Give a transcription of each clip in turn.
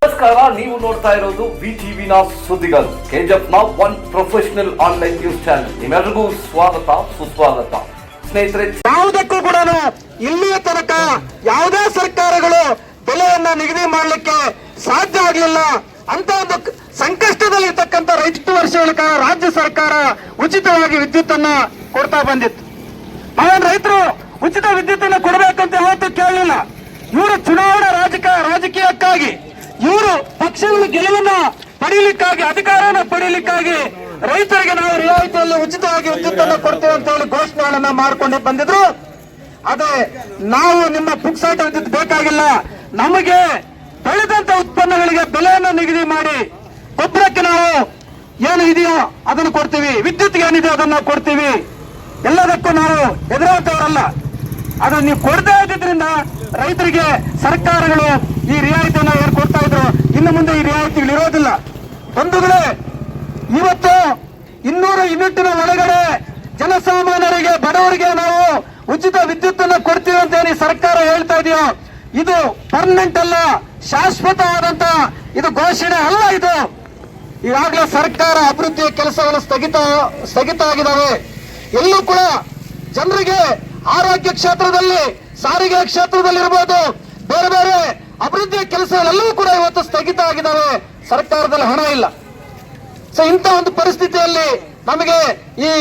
ನಮಸ್ಕಾರ, ನೀವು ನೋಡ್ತಾ ಇರೋದು ವಿಟಿವಿನ ಸುದ್ದಿಗಳು. ಕೆಜಿಎಫ್ನ one professional online news channel. ನಿಮ್ಮೆಲ್ಲರಿಗೂ ಸ್ವಾಗತ ಸುಸ್ವಾಗತ. ಸ್ನೇಹಿತರೆ, ಯಾವುದಕ್ಕೂ ಕೂಡ ಇಲ್ಲಿಯ ತನಕ ಯಾವುದೇ ಸರ್ಕಾರಗಳು ಬೆಲೆಯನ್ನ ನಿಗದಿ ಮಾಡಲಿಕ್ಕೆ ಸಾಧ್ಯ ಆಗಲಿಲ್ಲ ಅಂತ ಒಂದು ಸಂಕಷ್ಟದಲ್ಲಿರ್ತಕ್ಕಂಥ ರೈತ ವರ್ಷಗಳ ಕಾಲ ರಾಜ್ಯ ಸರ್ಕಾರ ಉಚಿತವಾಗಿ ವಿದ್ಯುತ್ ಅನ್ನ ಕೊಡ್ತಾ ಬಂದಿತ್ತು. ನಾವೇನು ರೈತರು ಉಚಿತ ವಿದ್ಯುತ್ ಅನ್ನು ಕೊಡಬೇಕಂತ ಯಾವತ್ತೂ ಕೇಳಲಿಲ್ಲ. ಇವರು ಚುನಾವಣಾ ರಾಜಕೀಯಕ್ಕಾಗಿ, ಇವರು ಪಕ್ಷಗಳ ಗೆಲುವನ್ನ ಪಡೀಲಿಕ್ಕಾಗಿ, ಅಧಿಕಾರನ ಪಡೀಲಿಕ್ಕಾಗಿ ರೈತರಿಗೆ ನಾವು ರಿಯಾಯಿತಿಯಲ್ಲಿ ಉಚಿತವಾಗಿ ವಿದ್ಯುತ್ ಅನ್ನು ಕೊಡ್ತೇವೆ ಅಂತ ಹೇಳಿ ಘೋಷಣೆಗಳನ್ನ ಮಾಡ್ಕೊಂಡು ಬಂದಿದ್ರು. ಅದೇ ನಾವು ನಿಮ್ಮ ಪುಕ್ಸಾಟ ವಿದ್ಯುತ್ ಬೇಕಾಗಿಲ್ಲ, ನಮಗೆ ಬೆಳೆದಂತ ಉತ್ಪನ್ನಗಳಿಗೆ ಬೆಲೆಯನ್ನು ನಿಗದಿ ಮಾಡಿ ಗೊಬ್ಬರಕ್ಕೆ ನಾವು ಏನು ಇದೆಯೋ ಅದನ್ನು ಕೊಡ್ತೀವಿ, ವಿದ್ಯುತ್ಗೆ ಏನಿದೆಯೋ ಅದನ್ನು ಕೊಡ್ತೀವಿ, ಎಲ್ಲದಕ್ಕೂ ನಾವು ಎದುರಾಗ್ತವರಲ್ಲ. ಅದನ್ನು ನೀವು ಕೊಡದೇ ಇದ್ದಿದ್ರಿಂದ ರೈತರಿಗೆ ಸರ್ಕಾರಗಳು ಈ ರಿಯಾಯಿತಿಯನ್ನು ಏನು ಕೊಡ್ತಾ ಇದ್ರು, ಇನ್ನು ಮುಂದೆ ಈ ರಿಯಾಯಿತಿಗಳು ಇರೋದಿಲ್ಲ. ಬಂಧುಗಳೇ, ಇವತ್ತು 200 ಯೂನಿಟ್ನ ಒಳಗಡೆ ಜನಸಾಮಾನ್ಯರಿಗೆ, ಬಡವರಿಗೆ ನಾವು ಉಚಿತ ವಿದ್ಯುತ್ ಅನ್ನು ಕೊಡ್ತೀವಿ ಅಂತ ಹೇಳಿ ಸರ್ಕಾರ ಹೇಳ್ತಾ ಇದೆಯೋ, ಇದು ಪರ್ಮನೆಂಟ್ ಅಲ್ಲ, ಶಾಶ್ವತವಾದಂತ ಇದು ಘೋಷಣೆ ಅಲ್ಲ. ಇದು ಈಗಾಗಲೇ ಸರ್ಕಾರ ಅಭಿವೃದ್ಧಿಯ ಕೆಲಸಗಳು ಸ್ಥಗಿತ ಆಗಿದ್ದಾವೆ. ಎಲ್ಲೂ ಕೂಡ ಜನರಿಗೆ ಆರೋಗ್ಯ ಕ್ಷೇತ್ರದಲ್ಲಿ, ಸಾರಿಗೆ ಕ್ಷೇತ್ರದಲ್ಲಿ ಇರಬಹುದು, ಬೇರೆ ಬೇರೆ ಅಭಿವೃದ್ಧಿಯ ಕೆಲಸಗಳೆಲ್ಲವೂ ಕೂಡ ಇವತ್ತು ಸ್ಥಗಿತ ಆಗಿದ್ದಾವೆ. ಸರ್ಕಾರದಲ್ಲಿ ಹಣ ಇಲ್ಲ. ಸೊ ಇಂಥ ಒಂದು ಪರಿಸ್ಥಿತಿಯಲ್ಲಿ ನಮಗೆ ಈ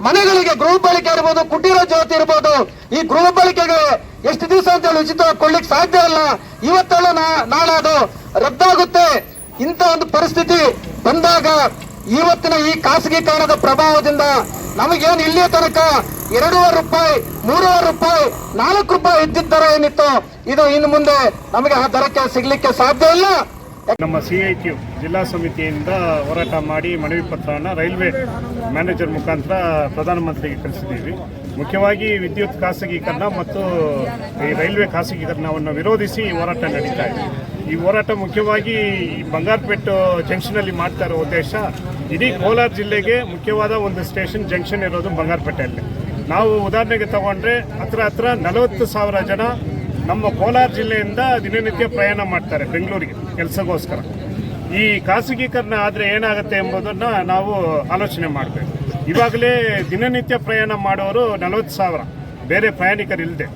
ಮನೆಗಳಿಗೆ ಗೃಹ ಬಾಳಿಕೆ ಇರಬಹುದು, ಕುಟೀರ ಜ್ಯೋತಿ ಇರಬಹುದು, ಈ ಗೃಹ ಬಾಳಿಕೆಗೆ ಎಷ್ಟು ದಿವಸ ಅಂತ ಹೇಳಿ ಉಚಿತವಾಗಿ ಕೊಡ್ಲಿಕ್ಕೆ ಸಾಧ್ಯ ಇಲ್ಲ. ಇವತ್ತೆಲ್ಲ ನಾಳೆ ಅದು ರದ್ದಾಗುತ್ತೆ. ಇಂಥ ಒಂದು ಪರಿಸ್ಥಿತಿ ಬಂದಾಗ ಇವತ್ತಿನ ಈ ಖಾಸಗೀಕರಣದ ಪ್ರಭಾವದಿಂದ ನಮಗೇನು ಇಲ್ಲಿಯ ತನಕ 2.5 ರೂಪಾಯಿ, 3.5 ರೂಪಾಯಿ, 4 ರೂಪಾಯಿ ವಿದ್ಯುತ್ ದರ ಏನಿತ್ತು, ಇದು ಇನ್ನು ಮುಂದೆ ನಮಗೆ ಆ ದರಕ್ಕೆ ಸಿಗ್ಲಿಕ್ಕೆ ಸಾಧ್ಯ ಇಲ್ಲ. ನಮ್ಮ ಸಿಐಟಿಯು ಜಿಲ್ಲಾ ಸಮಿತಿಯಿಂದ ಹೋರಾಟ ಮಾಡಿ ಮನವಿ ಪತ್ರವನ್ನು ರೈಲ್ವೆ ಮ್ಯಾನೇಜರ್ ಮುಖಾಂತರ ಪ್ರಧಾನಮಂತ್ರಿಗೆ ಕಳಿಸಿದ್ದೀವಿ. ಮುಖ್ಯವಾಗಿ ವಿದ್ಯುತ್ ಖಾಸಗೀಕರಣ ಮತ್ತು ಈ ರೈಲ್ವೆ ಖಾಸಗೀಕರಣವನ್ನು ವಿರೋಧಿಸಿ ಹೋರಾಟ ನಡೀತಾ ಇದೆ. ಈ ಹೋರಾಟ ಮುಖ್ಯವಾಗಿ ಬಂಗಾರಪೇಟೆ ಜಂಕ್ಷನಲ್ಲಿ ಮಾಡ್ತಾ ಇರೋ ಉದ್ದೇಶ, ಇಡೀ ಕೋಲಾರ ಜಿಲ್ಲೆಗೆ ಮುಖ್ಯವಾದ ಒಂದು ಸ್ಟೇಷನ್ ಜಂಕ್ಷನ್ ಇರೋದು ಬಂಗಾರಪೇಟೆಯಲ್ಲಿ. ನಾವು ಉದಾಹರಣೆಗೆ ತಗೊಂಡ್ರೆ ಹತ್ರ 40,000 ಜನ ನಮ್ಮ ಕೋಲಾರ ಜಿಲ್ಲೆಯಿಂದ ದಿನನಿತ್ಯ ಪ್ರಯಾಣ ಮಾಡ್ತಾರೆ ಬೆಂಗಳೂರಿಗೆ ಕೆಲಸಕ್ಕೋಸ್ಕರ. ಈ ಖಾಸಗೀಕರಣ ಆದರೆ ಏನಾಗುತ್ತೆ ಎಂಬುದನ್ನು ನಾವು ಆಲೋಚನೆ ಮಾಡಬೇಕು. ಇವಾಗಲೇ ದಿನನಿತ್ಯ ಪ್ರಯಾಣ ಮಾಡೋರು 40,000 ಬೇರೆ ಪ್ರಯಾಣಿಕರಿಲ್ಲದೆ.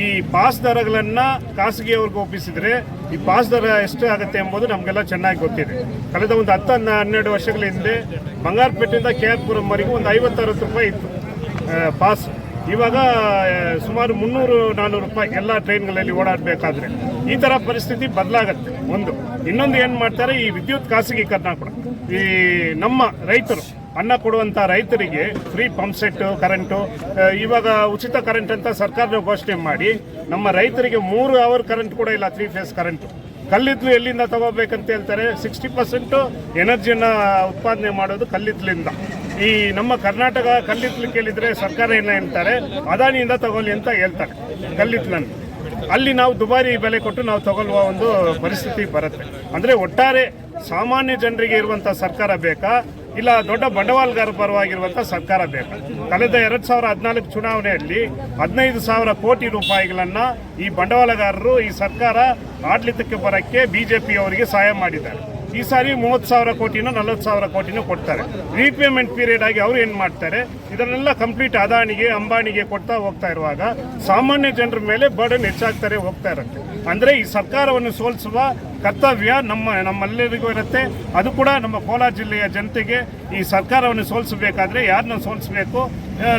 ಈ ಪಾಸ್ ದರಗಳನ್ನು ಖಾಸಗಿಯವ್ರಿಗೆ ಒಪ್ಪಿಸಿದರೆ ಈ ಪಾಸ್ ದರ ಎಷ್ಟು ಆಗುತ್ತೆ ಎಂಬುದು ನಮಗೆಲ್ಲ ಚೆನ್ನಾಗಿ ಗೊತ್ತಿದೆ. ಕಳೆದ ಒಂದು 10-12 ವರ್ಷಗಳ ಹಿಂದೆ ಬಂಗಾರಪೇಟೆಯಿಂದ KR-ಪುರಂವರೆಗೂ ಒಂದು 50-60 ರೂಪಾಯಿ ಇತ್ತು ಪಾಸ್. ಇವಾಗ ಸುಮಾರು 300-400 ರೂಪಾಯಿ ಎಲ್ಲ ಟ್ರೈನ್ಗಳಲ್ಲಿ ಓಡಾಡಬೇಕಾದ್ರೆ. ಈ ಥರ ಪರಿಸ್ಥಿತಿ ಬದಲಾಗತ್ತೆ. ಇನ್ನೊಂದು ಏನು ಮಾಡ್ತಾರೆ, ಈ ವಿದ್ಯುತ್ ಖಾಸಗೀಕರಣ ಕೂಡ ಈ ನಮ್ಮ ರೈತರು ಅನ್ನ ಕೊಡುವಂಥ ರೈತರಿಗೆ ಫ್ರೀ ಪಂಪ್ ಸೆಟ್ ಕರೆಂಟು, ಇವಾಗ ಉಚಿತ ಕರೆಂಟ್ ಅಂತ ಸರ್ಕಾರದ ಘೋಷಣೆ ಮಾಡಿ ನಮ್ಮ ರೈತರಿಗೆ 3 ಅವರ್ ಕರೆಂಟ್ ಕೂಡ ಇಲ್ಲ, 3 ಫೇಸ್ ಕರೆಂಟು. ಕಲ್ಲಿದ್ದಲು ಎಲ್ಲಿಂದ ತಗೋಬೇಕಂತ ಹೇಳ್ತಾರೆ. 60% ಎನರ್ಜಿಯನ್ನು ಉತ್ಪಾದನೆ ಮಾಡೋದು ಕಲ್ಲಿದ್ದಲಿಂದ. ಈ ನಮ್ಮ ಕರ್ನಾಟಕ ಕಲ್ಲಿದ್ದಲು ಕೇಳಿದರೆ ಸರ್ಕಾರ ಏನು ಹೇಳ್ತಾರೆ, ಅದಾನಿಯಿಂದ ತಗೊಳ್ಳಿ ಅಂತ ಹೇಳ್ತಾರೆ ಕಲ್ಲಿದ್ದಲನ್ನು. ಅಲ್ಲಿ ನಾವು ದುಬಾರಿ ಬೆಲೆ ಕೊಟ್ಟು ನಾವು ತಗೊಳ್ಳುವ ಒಂದು ಪರಿಸ್ಥಿತಿ ಬರುತ್ತೆ. ಅಂದರೆ ಒಟ್ಟಾರೆ ಸಾಮಾನ್ಯ ಜನರಿಗೆ ಇರುವಂಥ ಸರ್ಕಾರ ಬೇಕಾ, ಇಲ್ಲ ದೊಡ್ಡ ಬಂಡವಾಳಗಾರ ಪರವಾಗಿರುವಂಥ ಸರ್ಕಾರ ಬೇಕಾ? ಕಳೆದ 2014 ಚುನಾವಣೆಯಲ್ಲಿ 15,000 ಕೋಟಿ ರೂಪಾಯಿಗಳನ್ನು ಈ ಬಂಡವಾಳಗಾರರು, ಈ ಸರ್ಕಾರ ಆಡಳಿತಕ್ಕೆ ಬರೋಕ್ಕೆ BJP-ಅವರಿಗೆ ಸಹಾಯ ಮಾಡಿದ್ದಾರೆ. ಈ ಸಾರಿ 30,000 ಕೋಟಿನೋ 40,000 ಕೋಟಿನೋ ಕೊಡ್ತಾರೆ. ರೀಪೇಮೆಂಟ್ ಪೀರಿಯಡ್ ಆಗಿ ಅವರು ಏನು ಮಾಡ್ತಾರೆ, ಇದನ್ನೆಲ್ಲ ಕಂಪ್ಲೀಟ್ ಅದಾನಿಗೆ, ಅಂಬಾನಿಗೆ ಕೊಡ್ತಾ ಹೋಗ್ತಾ ಇರುವಾಗ ಸಾಮಾನ್ಯ ಜನರ ಮೇಲೆ ಬರ್ಡನ್ ಹೆಚ್ಚಾಗ್ತಾರೆ ಹೋಗ್ತಾ ಇರುತ್ತೆ. ಅಂದರೆ ಈ ಸರ್ಕಾರವನ್ನು ಸೋಲಿಸುವ ಕರ್ತವ್ಯ ನಮ್ಮೆಲ್ಲರಿಗೂ ಇರುತ್ತೆ. ಅದು ಕೂಡ ನಮ್ಮ ಕೋಲಾರ ಜಿಲ್ಲೆಯ ಜನತೆಗೆ ಈ ಸರ್ಕಾರವನ್ನು ಸೋಲಿಸಬೇಕಾದ್ರೆ ಯಾರನ್ನ ಸೋಲಿಸಬೇಕು,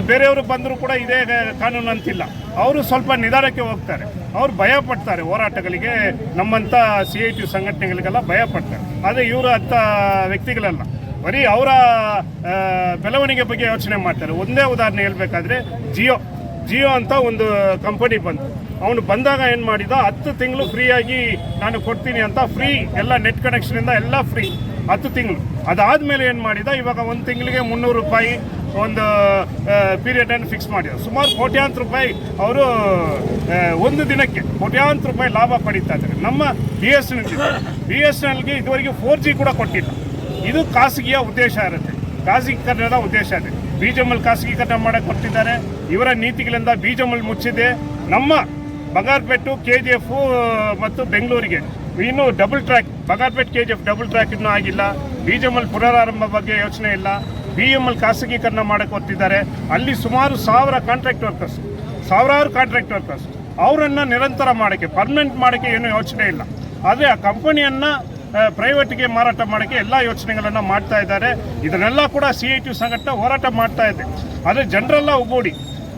ಬೇರೆಯವರು ಬಂದರೂ ಕೂಡ ಇದೇ ಕಾನೂನು ಅಂತಿಲ್ಲ. ಅವರು ಸ್ವಲ್ಪ ನಿಧಾನಕ್ಕೆ ಹೋಗ್ತಾರೆ, ಅವ್ರು ಭಯ ಪಡ್ತಾರೆ ಹೋರಾಟಗಳಿಗೆ, ನಮ್ಮಂಥ CIT ಸಂಘಟನೆಗಳಿಗೆಲ್ಲ ಭಯ ಪಡ್ತಾರೆ. ಆದರೆ ಇವರು ಅಂಥ ವ್ಯಕ್ತಿಗಳಲ್ಲ, ಬರೀ ಅವರ ಬೆಳವಣಿಗೆ ಬಗ್ಗೆ ಯೋಚನೆ ಮಾಡ್ತಾರೆ. ಒಂದೇ ಉದಾಹರಣೆ ಹೇಳಬೇಕಾದ್ರೆ, ಜಿಯೋ ಅಂತ ಒಂದು ಕಂಪನಿ ಬಂತು. ಅವನು ಬಂದಾಗ ಏನು ಮಾಡಿದ, 10 ತಿಂಗಳು ಫ್ರೀಯಾಗಿ ನಾನು ಕೊಡ್ತೀನಿ ಅಂತ, ಫ್ರೀ ಎಲ್ಲ ನೆಟ್ ಕನೆಕ್ಷನಿಂದ ಎಲ್ಲ ಫ್ರೀ 10 ತಿಂಗಳು. ಅದಾದಮೇಲೆ ಏನು ಮಾಡಿದ, ಇವಾಗ 1 ತಿಂಗಳಿಗೆ 300 ರೂಪಾಯಿ ಒಂದು ಪೀರಿಯಡನ್ನು ಫಿಕ್ಸ್ ಮಾಡಿದ. ಸುಮಾರು ಕೋಟ್ಯಾಂತರ ರೂಪಾಯಿ ಅವರು ಒಂದು ದಿನಕ್ಕೆ ಕೋಟ್ಯಾಂತರ ರೂಪಾಯಿ ಲಾಭ ಪಡೀತಾ ಇದ್ದಾರೆ. ನಮ್ಮ BSNLಗೆ ಇದುವರೆಗೆ 4G ಕೂಡ ಕೊಟ್ಟಿಲ್ಲ. ಇದು ಖಾಸಗಿಯ ಉದ್ದೇಶ ಇರುತ್ತೆ, ಖಾಸಗೀಕರಣದ ಉದ್ದೇಶ ಇದೆ. BGML ಖಾಸಗೀಕರಣ ಮಾಡಕ್ಕೆ ಕೊಟ್ಟಿದ್ದಾರೆ. ಇವರ ನೀತಿಗಳಿಂದ BGML ಮುಚ್ಚಿದೆ. ನಮ್ಮ ಬಂಗಾರಪೇಟು KGF ಮತ್ತು ಬೆಂಗಳೂರಿಗೆ ಇನ್ನೂ double track, Bangarapete KGF double track ಇನ್ನೂ ಆಗಿಲ್ಲ. BGML ಪುನರಾರಂಭ ಬಗ್ಗೆ ಯೋಚನೆ ಇಲ್ಲ. BML ಖಾಸಗೀಕರಣ ಮಾಡಕ್ಕೆ ಕೊಟ್ಟಿದ್ದಾರೆ. ಅಲ್ಲಿ ಸುಮಾರು ಸಾವಿರಾರು ಕಾಂಟ್ರಾಕ್ಟ್ ವರ್ಕರ್ಸ್ ಅವರನ್ನು ನಿರಂತರ ಮಾಡೋಕ್ಕೆ, ಪರ್ಮನೆಂಟ್ ಮಾಡೋಕ್ಕೆ ಏನೂ ಯೋಚನೆ ಇಲ್ಲ. ಆದರೆ ಆ ಕಂಪನಿಯನ್ನು ಪ್ರೈವೇಟ್ಗೆ ಮಾರಾಟ ಮಾಡೋಕ್ಕೆ ಎಲ್ಲ ಯೋಚನೆಗಳನ್ನು ಮಾಡ್ತಾ ಇದ್ದಾರೆ. ಇದನ್ನೆಲ್ಲ ಕೂಡ CITU ಸಂಘಟನೆ ಹೋರಾಟ ಮಾಡ್ತಾ ಇದೆ. ಆದರೆ ಜನರೆಲ್ಲ ಒಗ್ಗೂಡಿ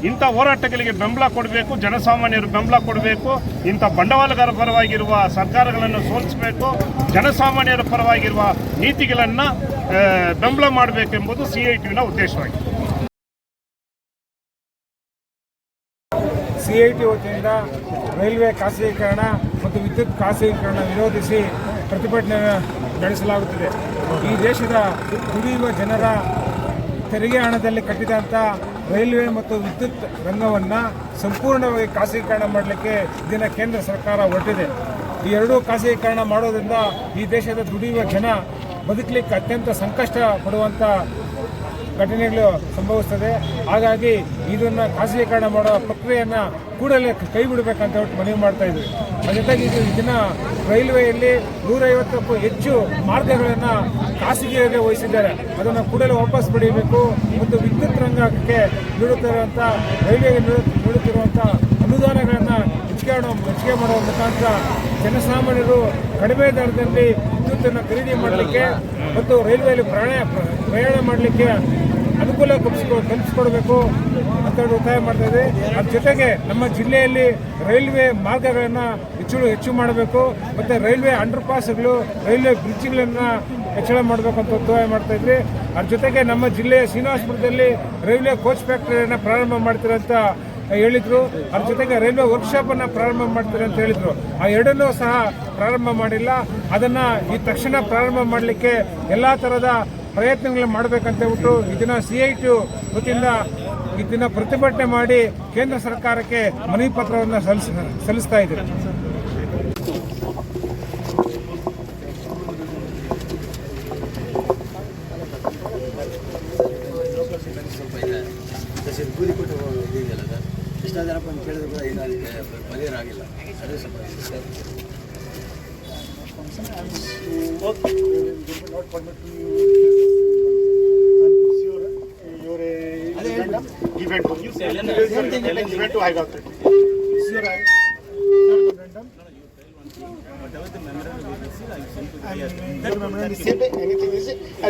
ಇಂಥ ಹೋರಾಟಗಳಿಗೆ ಬೆಂಬಲ ಕೊಡಬೇಕು, ಜನಸಾಮಾನ್ಯರು ಬೆಂಬಲ ಕೊಡಬೇಕು. ಇಂಥ ಬಂಡವಾಳಗಾರ ಪರವಾಗಿರುವ ಸರ್ಕಾರಗಳನ್ನು ಸೋಲಿಸಬೇಕು, ಜನಸಾಮಾನ್ಯರ ಪರವಾಗಿರುವ ನೀತಿಗಳನ್ನು ಬೆಂಬಲ ಮಾಡಬೇಕೆಂಬುದು CITUವಿನ ಉದ್ದೇಶವಾಗಿದೆ. CITU ವತಿಯಿಂದ ರೈಲ್ವೆ ಖಾಸಗೀಕರಣ ಮತ್ತು ವಿದ್ಯುತ್ ಖಾಸಗೀಕರಣ ವಿರೋಧಿಸಿ ಪ್ರತಿಭಟನೆ ನಡೆಸಲಾಗುತ್ತಿದೆ. ಈ ದೇಶದ ದುಡಿಯುವ ಜನರ ತೆರಿಗೆ ಹಣದಲ್ಲಿ ಕಟ್ಟಿದಂಥ ರೈಲ್ವೆ ಮತ್ತು ವಿದ್ಯುತ್ ರಂಗವನ್ನು ಸಂಪೂರ್ಣವಾಗಿ ಖಾಸಗೀಕರಣ ಮಾಡಲಿಕ್ಕೆ ಇದನ್ನು ಕೇಂದ್ರ ಸರ್ಕಾರ ಹೊರಟಿದೆ. ಈ ಎರಡೂ ಖಾಸಗೀಕರಣ ಮಾಡೋದ್ರಿಂದ ಈ ದೇಶದ ದುಡಿಯುವ ಜನ ಬದುಕಲಿಕ್ಕೆ ಅತ್ಯಂತ ಸಂಕಷ್ಟ ಪಡುವಂಥ ಘಟನೆಗಳು ಸಂಭವಿಸ್ತದೆ. ಹಾಗಾಗಿ ಇದನ್ನು ಖಾಸಗೀಕರಣ ಮಾಡೋ ಪ್ರಕ್ರಿಯೆಯನ್ನು ಕೂಡಲೇ ಕೈ ಬಿಡಬೇಕಂತ ಹೇಳಿ ಮನವಿ ಮಾಡ್ತಾ ಇದ್ವಿ. ಜೊತೆಗೆ ಇದನ್ನು ರೈಲ್ವೆಯಲ್ಲಿ 150ಕ್ಕೂ ಹೆಚ್ಚು ಮಾರ್ಗಗಳನ್ನು ಖಾಸಗಿಯವರಿಗೆ ವಹಿಸಿದ್ದಾರೆ. ಅದನ್ನು ಕೂಡಲೇ ವಾಪಸ್ ಪಡೆಯಬೇಕು ಮತ್ತು ವಿದ್ಯುತ್ ರಂಗಕ್ಕೆ ನೀಡುತ್ತಿರುವಂಥ ರೈಲ್ವೆಗೆ ನೀಡುತ್ತಿರುವಂಥ ಅನುದಾನಗಳನ್ನು ಹೆಚ್ಚಿಗೆ ಮಾಡುವ ಮುಖಾಂತರ ಜನಸಾಮಾನ್ಯರು ಕಡಿಮೆ ದರದಲ್ಲಿ ವಿದ್ಯುತ್ತನ್ನು ಖರೀದಿ ಮಾಡಲಿಕ್ಕೆ ಮತ್ತು ರೈಲ್ವೆಯಲ್ಲಿ ಪ್ರಯಾಣ ಮಾಡಲಿಕ್ಕೆ ಅನುಕೂಲ ಕಲ್ಪಿಸಿಕೊಡಬೇಕು ಅಂತ ಒತ್ತಾಯ ಮಾಡ್ತಾ ಇದೆ. ಅದ್ರ ಜೊತೆಗೆ ನಮ್ಮ ಜಿಲ್ಲೆಯಲ್ಲಿ ರೈಲ್ವೆ ಮಾರ್ಗಗಳನ್ನು ಹೆಚ್ಚು ಮಾಡಬೇಕು ಮತ್ತು ರೈಲ್ವೆ ಅಂಡರ್ ಪಾಸ್ಗಳು, ರೈಲ್ವೆ ಬ್ರಿಡ್ಜ್ಗಳನ್ನು ಹೆಚ್ಚಳ ಮಾಡಬೇಕು ಅಂತ ಒತ್ತಾಯ ಮಾಡ್ತಾ ಇದ್ವಿ. ಅದ್ರ ಜೊತೆಗೆ ನಮ್ಮ ಜಿಲ್ಲೆಯ ಶ್ರೀನಿವಾಸಪುರದಲ್ಲಿ ರೈಲ್ವೆ ಕೋಚ್ ಫ್ಯಾಕ್ಟರಿಯನ್ನು ಪ್ರಾರಂಭ ಮಾಡ್ತಾರೆ ಅಂತ ಹೇಳಿದ್ರು. ಅದ್ರ ಜೊತೆಗೆ ರೈಲ್ವೆ ವರ್ಕ್ಶಾಪನ್ನು ಪ್ರಾರಂಭ ಮಾಡ್ತಾರೆ ಅಂತ ಹೇಳಿದ್ರು. ಆ ಎರಡನ್ನೂ ಸಹ ಪ್ರಾರಂಭ ಮಾಡಿಲ್ಲ. ಅದನ್ನು ಈ ತಕ್ಷಣ ಪ್ರಾರಂಭ ಮಾಡಲಿಕ್ಕೆ ಎಲ್ಲ ಥರದ ಪ್ರಯತ್ನಗಳನ್ನ ಮಾಡಬೇಕಂತ ಹೇಳ್ಬಿಟ್ಟು ಇದನ್ನು CITU ವತಿಯಿಂದ ಇದನ್ನು ಪ್ರತಿಭಟನೆ ಮಾಡಿ ಕೇಂದ್ರ ಸರ್ಕಾರಕ್ಕೆ ಮನವಿ ಪತ್ರವನ್ನು ಸಲ್ಲಿಸ್ತಾ ಇದ್ದೀವಿ. ಎಷ್ಟೋ ಜನ ಬಂದು ಕೇಳಿದ್ರು ಕೂಡ ಪರಿಹಾರ ಆಗಿಲ್ಲ. ಅದೇ ಸ್ವಲ್ಪ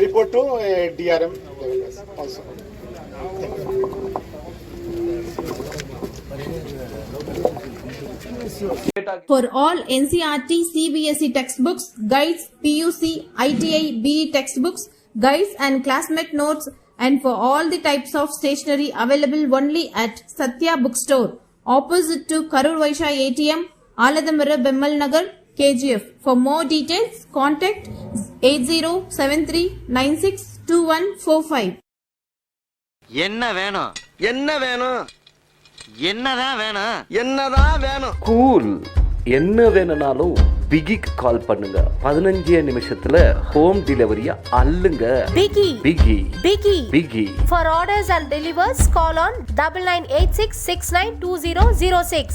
report to DRM also. For all NCERT, CBSE textbooks, guides, PUC, ITI, BE textbooks, guides and classmate notes, and for all the types of stationery available only at Satya Bookstore, opposite to Karur Vaishya ATM, Aladamara, Bemmal Nagar, KGF. For more details, contact 8073962145. என்னதான் வேணும் cool. என்ன வேணும்னாலும் பிகிக்கு கால் பண்ணுங்க. 15 நிமிஷத்துல home டெலிவரியா அள்ளுங்க. பிகி. For orders and delivers, call on 9986692006.